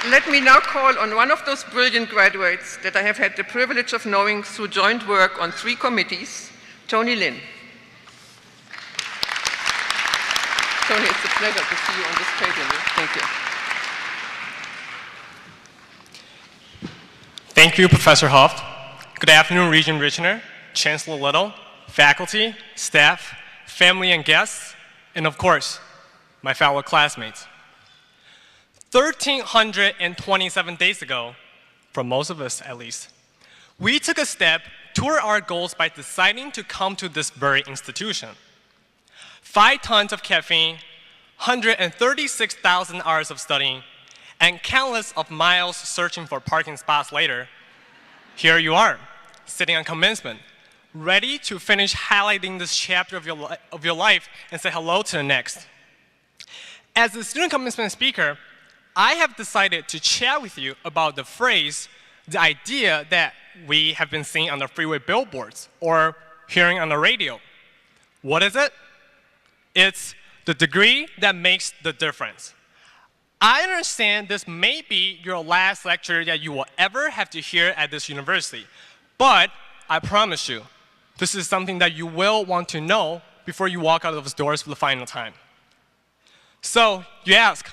Let me now call on one of those brilliant graduates that I have had the privilege of knowing through joint work on 3 committees, Tony Lin. Tony, it's a pleasure to see you on this podium. Thank you. Thank you, Professor Hoft. Good afternoon, Regent Richner, Chancellor Little, faculty, staff, family and guests, and of course, my fellow classmates. 1,327 days ago, for most of us at least, we took a step toward our goals by deciding to come to this very institution. 5 tons of caffeine, 136,000 hours of studying, and countless of miles searching for parking spots later, here you are, sitting on commencement, ready to finish highlighting this chapter of your life and say hello to the next. As the student commencement speaker, I have decided to chat with you about the phrase, the idea that we have been seeing on the freeway billboards or hearing on the radio. What is it? It's the degree that makes the difference. I understand this may be your last lecture that you will ever have to hear at this university, but I promise you, this is something that you will want to know before you walk out of those doors for the final time. So you ask,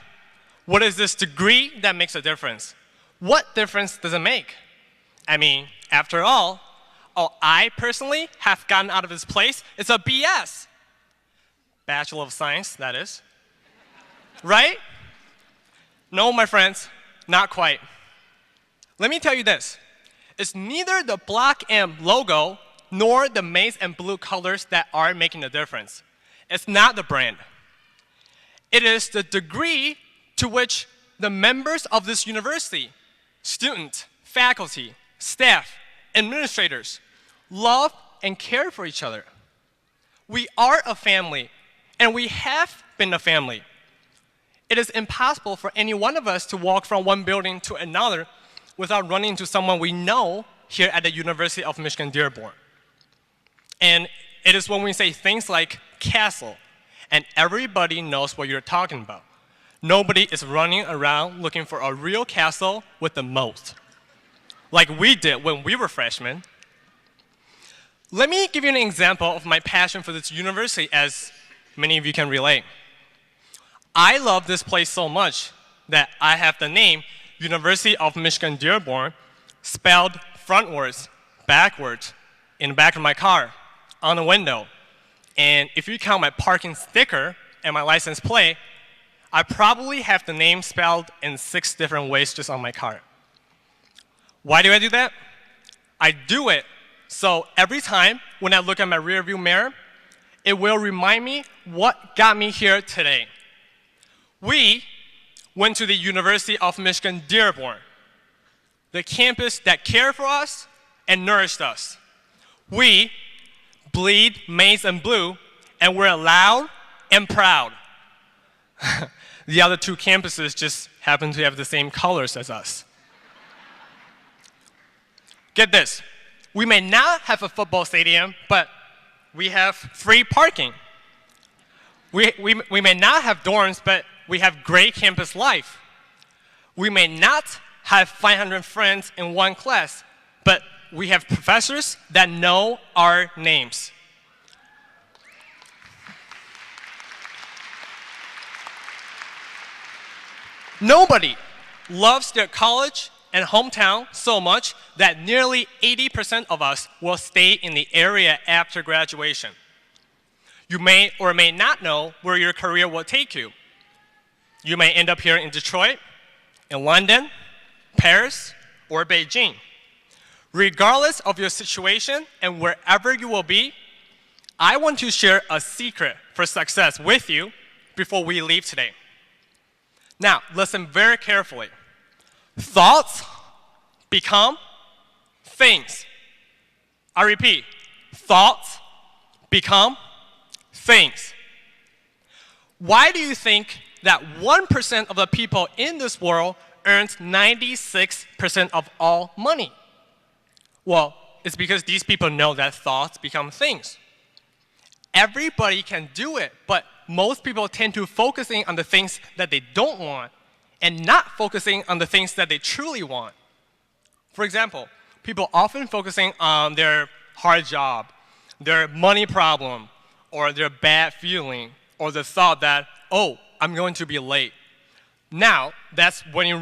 what is this degree that makes a difference? What difference does it make? I mean, after all I personally have gotten out of this place is a BS. Bachelor of Science, that is. Right? No, my friends, not quite. Let me tell you this. It's neither the Block M logo nor the maize and blue colors that are making the difference. It's not the brand. It is the degree to which the members of this university, students, faculty, staff, administrators, love and care for each other. We are a family, and we have been a family. It is impossible for any one of us to walk from one building to another without running into someone we know here at the University of Michigan-Dearborn. And it is when we say things like castle, and everybody knows what you're talking about. Nobody is running around looking for a real castle with the moat, like we did when we were freshmen. Let me give you an example of my passion for this university, as many of you can relate. I love this place so much that I have the name University of Michigan-Dearborn spelled frontwards, backwards, in the back of my car, on the window. And if you count my parking sticker and my license plate, I probably have the name spelled in 6 different ways just on my car. Why do I do that? I do it so every time when I look at my rearview mirror, it will remind me what got me here today. We went to the University of Michigan-Dearborn, the campus that cared for us and nourished us. We bleed maize and blue, and we're loud and proud. The other 2 campuses just happen to have the same colors as us. Get this, we may not have a football stadium, but we have free parking. We may not have dorms, but we have great campus life. We may not have 500 friends in one class, but we have professors that know our names. Nobody loves their college and hometown so much that nearly 80% of us will stay in the area after graduation. You may or may not know where your career will take you. You may end up here in Detroit, in London, Paris, or Beijing. Regardless of your situation and wherever you will be, I want to share a secret for success with you before we leave today. Now, listen very carefully. Thoughts become things. I repeat, thoughts become things. Why do you think that 1% of the people in this world earns 96% of all money? Well, it's because these people know that thoughts become things. Everybody can do it, but most people tend to focusing on the things that they don't want and not focusing on the things that they truly want. For example, people often focusing on their hard job, their money problem, or their bad feeling, or the thought that, oh, I'm going to be late. Now, that's when you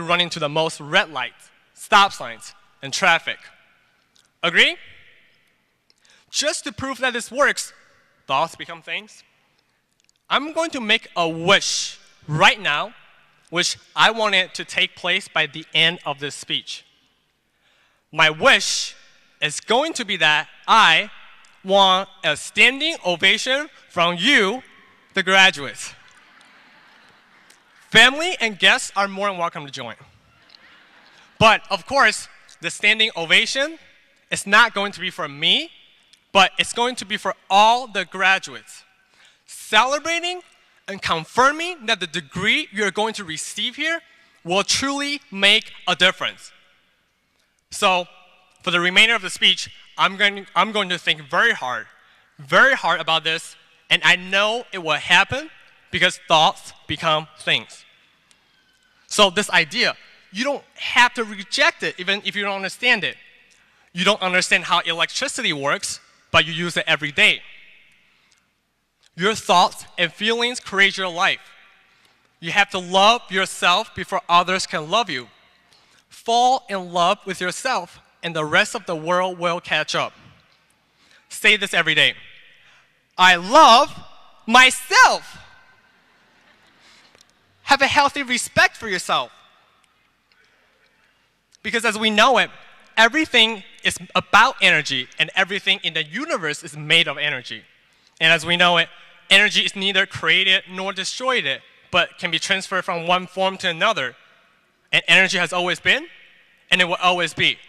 run into the most red lights, stop signs, and traffic. Agree? Just to prove that this works, thoughts become things. I'm going to make a wish right now, which I want it to take place by the end of this speech. My wish is going to be that I want a standing ovation from you, the graduates. Family and guests are more than welcome to join. But of course, the standing ovation is not going to be for me, but it's going to be for all the graduates, celebrating and confirming that the degree you're going to receive here will truly make a difference. So, for the remainder of the speech, I'm going to think very hard about this, and I know it will happen because thoughts become things. So this idea, you don't have to reject it even if you don't understand it. You don't understand how electricity works, but you use it every day. Your thoughts and feelings create your life. You have to love yourself before others can love you. Fall in love with yourself, and the rest of the world will catch up. Say this every day. I love myself. Have a healthy respect for yourself. Because as we know it, everything is about energy, and everything in the universe is made of energy. And as we know it, energy is neither created nor destroyed, but can be transferred from one form to another. And energy has always been, and it will always be.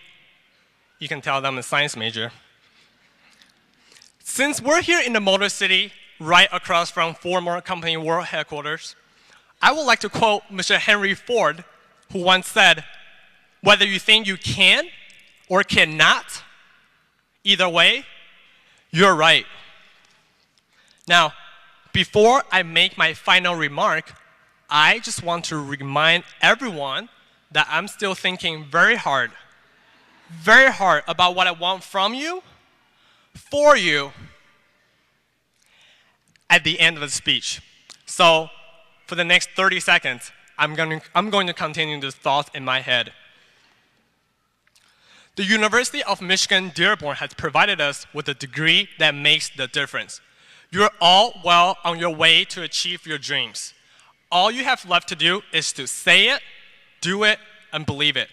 You can tell I'm a science major. Since we're here in the Motor City, right across from former company world headquarters, I would like to quote Mr. Henry Ford, who once said, whether you think you can or cannot, either way, you're right. Now, before I make my final remark, I just want to remind everyone that I'm still thinking very hard about what I want from you, for you, at the end of the speech. So, for the next 30 seconds, I'm going to continue this thought in my head. The University of Michigan-Dearborn has provided us with a degree that makes the difference. You're all well on your way to achieve your dreams. All you have left to do is to say it, do it, and believe it.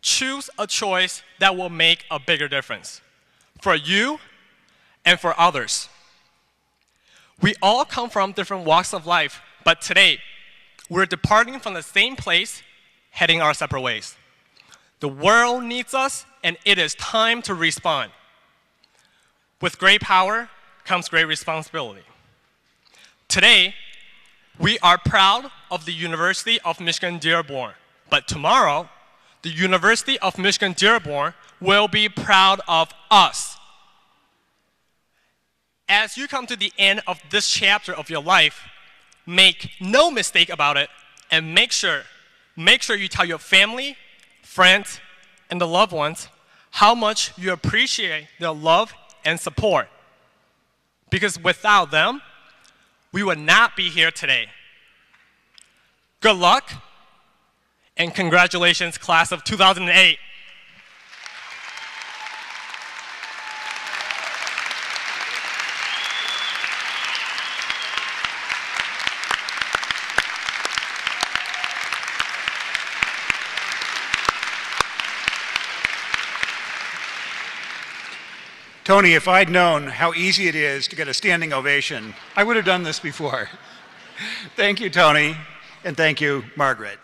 Choose a choice that will make a bigger difference for you and for others. We all come from different walks of life, but today, we're departing from the same place, heading our separate ways. The world needs us, and it is time to respond. With great power comes great responsibility. Today, we are proud of the University of Michigan-Dearborn, but tomorrow, the University of Michigan-Dearborn will be proud of us. As you come to the end of this chapter of your life, make no mistake about it, and make sure you tell your family, friends, and the loved ones how much you appreciate their love and support. Because without them, we would not be here today. Good luck, and congratulations, class of 2008. Tony, if I'd known how easy it is to get a standing ovation, I would have done this before. Thank you, Tony, and thank you, Margaret.